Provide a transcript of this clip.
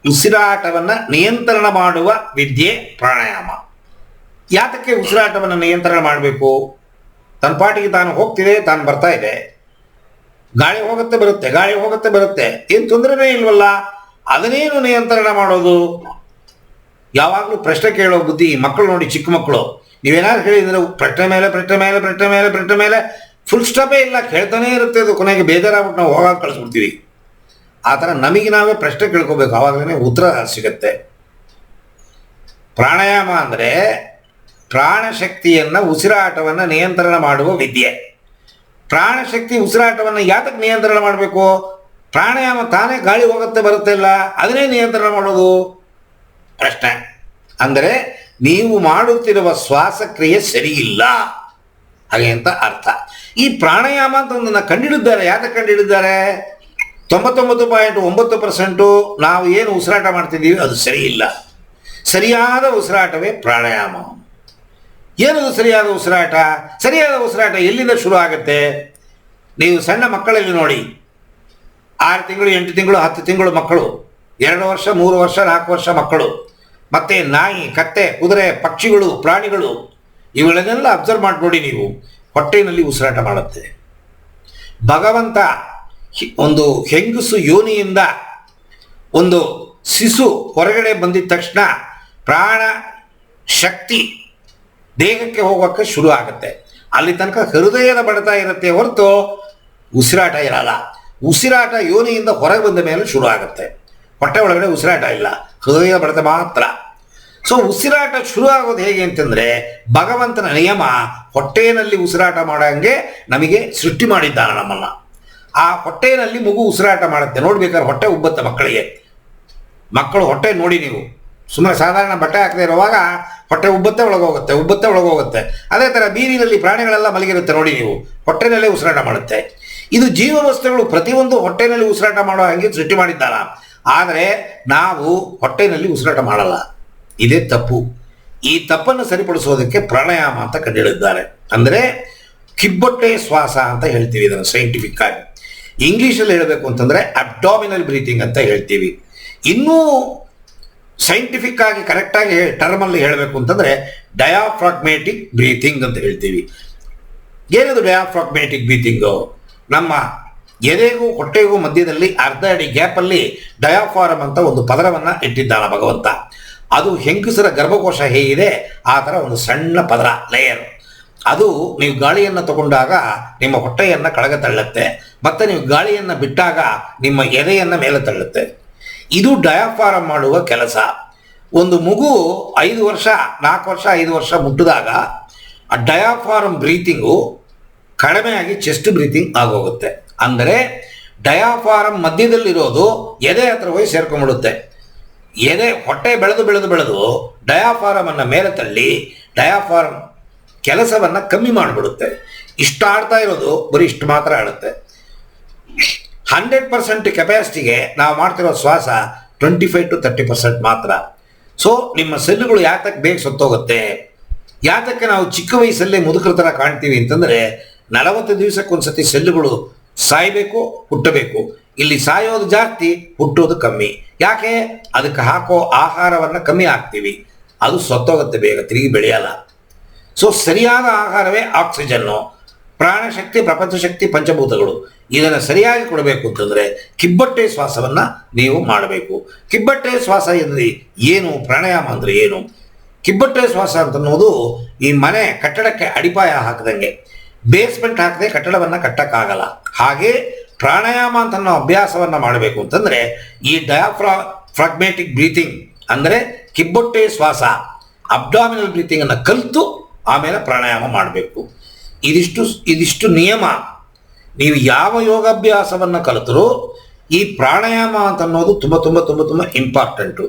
ಉಸಿರಾಟವನ್ನು ನಿಯಂತ್ರಣ ಮಾಡುವ ವಿದ್ಯೆ ಪ್ರಾಣಾಯಾಮ. ಯಾತಕ್ಕೆ ಉಸಿರಾಟವನ್ನು ನಿಯಂತ್ರಣ ಮಾಡಬೇಕು? ತನ್ನ ಪಾಟಿಗೆ ತಾನು ಹೋಗ್ತಿದೆ, ತಾನು ಬರ್ತಾ ಇದೆ, ಗಾಳಿ ಹೋಗುತ್ತೆ ಬರುತ್ತೆ, ಗಾಳಿ ಹೋಗುತ್ತೆ ಬರುತ್ತೆ, ಏನು ತೊಂದರೆನೇ ಇಲ್ವಲ್ಲ, ಅದನ್ನೇನು ನಿಯಂತ್ರಣ ಮಾಡೋದು? ಯಾವಾಗಲೂ ಪ್ರಶ್ನೆ ಕೇಳೋ ಬುದ್ಧಿ ಮಕ್ಕಳು ನೋಡಿ, ಚಿಕ್ಕ ಮಕ್ಕಳು ನೀವೇನಾದ್ರು ಹೇಳಿದ್ರೆ ಪ್ರಶ್ನೆ ಮೇಲೆ ಪ್ರಶ್ನೆ ಮೇಲೆ ಪ್ರಶ್ನೆ ಮೇಲೆ ಪ್ರಶ್ನೆ ಮೇಲೆ ಫುಲ್ ಸ್ಟಾಪೇ ಇಲ್ಲ, ಕೇಳ್ತಾನೆ ಇರುತ್ತೆ. ಅದು ಕೊನೆಗೆ ಬೇಜಾರಾಗ್ಬಿಟ್ಟು ನಾವು ಹೋಗಾಗ ಕಳಿಸ್ಬಿಡ್ತೀವಿ. ಆ ಥರ ನಮಗೆ ನಾವೇ ಪ್ರಶ್ನೆ ಕೇಳ್ಕೋಬೇಕು, ಆವಾಗಲೇ ಉತ್ತರ ಸಿಗತ್ತೆ. ಪ್ರಾಣಾಯಾಮ ಅಂದರೆ ಪ್ರಾಣಶಕ್ತಿಯನ್ನು, ಉಸಿರಾಟವನ್ನು ನಿಯಂತ್ರಣ ಮಾಡುವ ವಿದ್ಯೆ. ಪ್ರಾಣಶಕ್ತಿ ಉಸಿರಾಟವನ್ನು ಯಾತಕ್ಕೆ ನಿಯಂತ್ರಣ ಮಾಡಬೇಕು? ಪ್ರಾಣಾಯಾಮ ತಾನೇ ಗಾಳಿ ಹೋಗುತ್ತೆ ಬರುತ್ತೆ ಇಲ್ಲ, ಅದನ್ನೇ ನಿಯಂತ್ರಣ ಮಾಡೋದು ಪ್ರಶ್ನೆ. ಅಂದರೆ ನೀವು ಮಾಡುತ್ತಿರುವ ಶ್ವಾಸಕ್ರಿಯೆ ಸರಿಯಿಲ್ಲ ಹಾಗೆ ಅಂತ ಅರ್ಥ. ಈ ಪ್ರಾಣಾಯಾಮ ಅಂತ ಒಂದನ್ನು ಕಂಡುಹಿಡಿದ್ದಾರೆ. ಯಾತಕ್ಕೆ ಕಂಡುಹಿಡಿದ್ದಾರೆ? 99.9% ನಾವು ಏನು ಉಸಿರಾಟ ಮಾಡ್ತಿದ್ದೀವಿ ಅದು ಸರಿಯಿಲ್ಲ. ಸರಿಯಾದ ಉಸಿರಾಟವೇ ಪ್ರಾಣಾಯಾಮ. ಏನದು ಸರಿಯಾದ ಉಸಿರಾಟ? ಸರಿಯಾದ ಉಸಿರಾಟ ಎಲ್ಲಿಂದ ಶುರು ಆಗುತ್ತೆ? ನೀವು ಸಣ್ಣ ಮಕ್ಕಳಲ್ಲಿ ನೋಡಿ, 6 ತಿಂಗಳು 8 ತಿಂಗಳು 10 ತಿಂಗಳು ಮಕ್ಕಳು, 2 ವರ್ಷ 3 ವರ್ಷ 4 ವರ್ಷ ಮಕ್ಕಳು, ಮತ್ತು ನಾಯಿ, ಕತ್ತೆ, ಕುದುರೆ, ಪಕ್ಷಿಗಳು, ಪ್ರಾಣಿಗಳು ಇವುಗಳನ್ನೆಲ್ಲ ಅಬ್ಸರ್ವ್ ಮಾಡಿ ನೋಡಿ ನೀವು. ಹೊಟ್ಟೆಯಲ್ಲಿ ಉಸಿರಾಟ ಮಾಡುತ್ತೆ. ಭಗವಂತ ಒಂದು ಹೆಂಗಸು ಯೋನಿಯಿಂದ ಒಂದು ಶಿಶು ಹೊರಗಡೆ ಬಂದಿದ ತಕ್ಷಣ ಪ್ರಾಣ ಶಕ್ತಿ ದೇಹಕ್ಕೆ ಹೋಗೋಕ್ಕೆ ಶುರು ಆಗುತ್ತೆ. ಅಲ್ಲಿ ತನಕ ಹೃದಯದ ಬಡಿತ ಇರುತ್ತೆ ಹೊರತು ಉಸಿರಾಟ ಇರಲ್ಲ. ಉಸಿರಾಟ ಯೋನಿಯಿಂದ ಹೊರಗೆ ಬಂದ ಮೇಲೆ ಶುರು ಆಗುತ್ತೆ. ಹೊಟ್ಟೆ ಒಳಗಡೆ ಉಸಿರಾಟ ಇಲ್ಲ, ಹೃದಯದ ಬಡಿತ ಮಾತ್ರ. ಸೊ ಉಸಿರಾಟ ಶುರು ಆಗೋದು ಹೇಗೆ ಅಂತಂದರೆ, ಭಗವಂತನ ನಿಯಮ ಹೊಟ್ಟೆಯಲ್ಲಿ ಉಸಿರಾಟ ಮಾಡೋಂಗೆ ನಮಗೆ ಸೃಷ್ಟಿ ಮಾಡಿದ್ದಾನೆ ನಮ್ಮನ್ನು. ಆ ಹೊಟ್ಟೆಯಲ್ಲಿ ಮಗು ಉಸಿರಾಟ ಮಾಡುತ್ತೆ. ನೋಡ್ಬೇಕಾದ್ರೆ ಹೊಟ್ಟೆ ಉಬ್ಬತ್ತೆ ಮಕ್ಕಳಿಗೆ. ಮಕ್ಕಳು ಹೊಟ್ಟೆ ನೋಡಿ ನೀವು, ಸುಮ್ಮನೆ ಸಾಧಾರಣ ಬಟ್ಟೆ ಹಾಕದೇ ಇರುವಾಗ ಹೊಟ್ಟೆ ಉಬ್ಬತ್ತೆ ಒಳಗೋಗುತ್ತೆ, ಉಬ್ಬತ್ತೆ ಒಳಗೋಗುತ್ತೆ. ಅದೇ ಥರ ಬೀದಿನಲ್ಲಿ ಪ್ರಾಣಿಗಳೆಲ್ಲ ಮಲಗಿರುತ್ತೆ ನೋಡಿ ನೀವು, ಹೊಟ್ಟೆನಲ್ಲೇ ಉಸಿರಾಟ ಮಾಡುತ್ತೆ. ಇದು ಜೀವವಸ್ತುಗಳು ಪ್ರತಿಯೊಂದು ಹೊಟ್ಟೆನಲ್ಲಿ ಉಸಿರಾಟ ಮಾಡೋ ಹಾಗೆ ಸೃಷ್ಟಿ ಮಾಡಿದ್ದಾನ. ಆದರೆ ನಾವು ಹೊಟ್ಟೆನಲ್ಲಿ ಉಸಿರಾಟ ಮಾಡಲ್ಲ. ಇದೇ ತಪ್ಪು. ಈ ತಪ್ಪನ್ನು ಸರಿಪಡಿಸೋದಕ್ಕೆ ಪ್ರಾಣಾಯಾಮ ಅಂತ ಕಂಡುಹಿಡಿದಿದ್ದಾರೆ. ಅಂದರೆ ಕಿಬ್ಬೊಟ್ಟೆ ಶ್ವಾಸ ಅಂತ ಹೇಳ್ತೀವಿ ಇದನ್ನು ಸೈಂಟಿಫಿಕ್ ಆಗಿ. ಇಂಗ್ಲೀಷಲ್ಲಿ ಹೇಳಬೇಕು ಅಂತಂದರೆ ಅಬ್ಡಾಮಿನಲ್ ಬ್ರೀತಿಂಗ್ ಅಂತ ಹೇಳ್ತೀವಿ. ಇನ್ನೂ ಸೈಂಟಿಫಿಕ್ ಆಗಿ ಕರೆಕ್ಟಾಗಿ ಟರ್ಮಲ್ಲಿ ಹೇಳಬೇಕು ಅಂತಂದರೆ ಡಯಾಫ್ರಾಗ್ಮ್ಯಾಟಿಕ್ ಬ್ರೀತಿಂಗ್ ಅಂತ ಹೇಳ್ತೀವಿ. ಏನದು ಡಯಾಫ್ರಾಗ್ಮ್ಯಾಟಿಕ್ ಬ್ರೀತಿಂಗು? ನಮ್ಮ ಎದೆಗೂ ಹೊಟ್ಟೆಗೂ ಮಧ್ಯದಲ್ಲಿ ಅರ್ಧ ಅಡಿ ಗ್ಯಾಪಲ್ಲಿ ಡಯಾಫಾರಮ್ ಅಂತ ಒಂದು ಪದರವನ್ನು ಇಟ್ಟಿದ್ದಾನ ಭಗವಂತ. ಅದು ಹೆಂಗಸರ ಗರ್ಭಕೋಶ ಹೇಗಿದೆ ಆ ಥರ ಒಂದು ಸಣ್ಣ ಪದರ, ಲೇಯರ್. ಅದು ನೀವು ಗಾಳಿಯನ್ನು ತಗೊಂಡಾಗ ನಿಮ್ಮ ಹೊಟ್ಟೆಯನ್ನು ಕೆಳಗೆ ತಳ್ಳುತ್ತೆ, ಮತ್ತು ನೀವು ಗಾಳಿಯನ್ನು ಬಿಟ್ಟಾಗ ನಿಮ್ಮ ಎದೆಯನ್ನು ಮೇಲೆ ತಳ್ಳುತ್ತೆ. ಇದು ಡಯಾಫಾರಮ್ ಮಾಡುವ ಕೆಲಸ. ಒಂದು ಮಗು 5 ವರ್ಷ 4 ವರ್ಷ 5 ವರ್ಷ ಮುಟ್ಟಿದಾಗ ಆ ಡಯಾಫಾರಮ್ ಬ್ರೀತಿಂಗು ಕಡಿಮೆಯಾಗಿ ಚೆಸ್ಟ್ ಬ್ರೀತಿಂಗ್ ಆಗೋಗುತ್ತೆ. ಅಂದರೆ ಡಯಾಫಾರಮ್ ಮಧ್ಯದಲ್ಲಿರೋದು ಎದೆ ಹತ್ರ ಹೋಗಿ ಸೇರ್ಕೊಂಡ್ಬಿಡುತ್ತೆ. ಎದೆ ಹೊಟ್ಟೆ ಬೆಳೆದು ಬೆಳೆದು ಬೆಳೆದು ಡಯಾಫಾರಮನ್ನು ಮೇಲೆ ತಳ್ಳಿ ಡಯಾಫಾರಮ್ ಕೆಲಸವನ್ನು ಕಮ್ಮಿ ಮಾಡಿಬಿಡುತ್ತೆ. ಇಷ್ಟು ಆಡ್ತಾ ಇರೋದು ಬರೀ ಇಷ್ಟು ಮಾತ್ರ ಆಡುತ್ತೆ. 100% ಕೆಪಾಸಿಟಿಗೆ ನಾವು ಮಾಡ್ತಿರೋ ಶ್ವಾಸ 25 to 30% ಮಾತ್ರ. ಸೊ ನಿಮ್ಮ ಸೆಲ್ಲುಗಳು ಯಾತಕ್ಕೆ ಬೇಗ ಸತ್ತೋಗುತ್ತೆ? ಯಾತಕ್ಕೆ ನಾವು ಚಿಕ್ಕ ವಯಸ್ಸಲ್ಲೇ ಮುದುಕರ ಥರ ಕಾಣ್ತೀವಿ ಅಂತಂದರೆ 40 ದಿವಸಕ್ಕೊಂದ್ಸತಿ ಸೆಲ್ಲುಗಳು ಸಾಯಬೇಕು, ಹುಟ್ಟಬೇಕು. ಇಲ್ಲಿ ಸಾಯೋದು ಜಾಸ್ತಿ, ಹುಟ್ಟೋದು ಕಮ್ಮಿ. ಯಾಕೆ? ಅದಕ್ಕೆ ಹಾಕೋ ಆಹಾರವನ್ನು ಕಮ್ಮಿ ಹಾಕ್ತೀವಿ, ಅದು ಸತ್ತೋಗುತ್ತೆ ಬೇಗ, ತಿರುಗಿ ಬೆಳೆಯಲ್ಲ. ಸೊ ಸರಿಯಾದ ಆಹಾರವೇ ಆಕ್ಸಿಜನ್ನು, ಪ್ರಾಣಶಕ್ತಿ, ಪ್ರಪಂಚಶಕ್ತಿ, ಪಂಚಭೂತಗಳು. ಇದನ್ನು ಸರಿಯಾಗಿ ಕೊಡಬೇಕು ಅಂತಂದರೆ ಕಿಬ್ಬೊಟ್ಟೆ ಶ್ವಾಸವನ್ನು ನೀವು ಮಾಡಬೇಕು. ಕಿಬ್ಬೊಟ್ಟೆ ಶ್ವಾಸ ಅಂದರೆ ಏನು? ಪ್ರಾಣಾಯಾಮ ಅಂದರೆ ಏನು? ಕಿಬ್ಬೊಟ್ಟೆ ಶ್ವಾಸ ಅಂತನ್ನೋದು ಈ ಮನೆ ಕಟ್ಟಡಕ್ಕೆ ಅಡಿಪಾಯ ಹಾಕದಂಗೆ, ಬೇಸ್ಮೆಂಟ್ ಹಾಕದೆ ಕಟ್ಟಡವನ್ನು ಕಟ್ಟಕ್ಕಾಗಲ್ಲ. ಹಾಗೆ ಪ್ರಾಣಾಯಾಮ ಅಂತ ನಾವು ಅಭ್ಯಾಸವನ್ನು ಮಾಡಬೇಕು ಅಂತಂದರೆ ಈ ಡಯಾಫ್ರಾಗ್ಮ್ಯಾಟಿಕ್ ಬ್ರೀತಿಂಗ್ ಅಂದರೆ ಕಿಬ್ಬೊಟ್ಟೆ ಶ್ವಾಸ, ಅಬ್ಡಾಮಿನಲ್ ಬ್ರೀತಿಂಗನ್ನು ಕಲಿತು ಆಮೇಲೆ ಪ್ರಾಣಾಯಾಮ ಮಾಡಬೇಕು. ಇದಿಷ್ಟು ನಿಯಮ. ನೀವು ಯಾವ ಯೋಗಾಭ್ಯಾಸವನ್ನು ಕಲಿತರೂ ಈ ಪ್ರಾಣಾಯಾಮ ಅಂತ ಅನ್ನೋದು ತುಂಬ ತುಂಬ ತುಂಬ ತುಂಬ ಇಂಪಾರ್ಟೆಂಟು.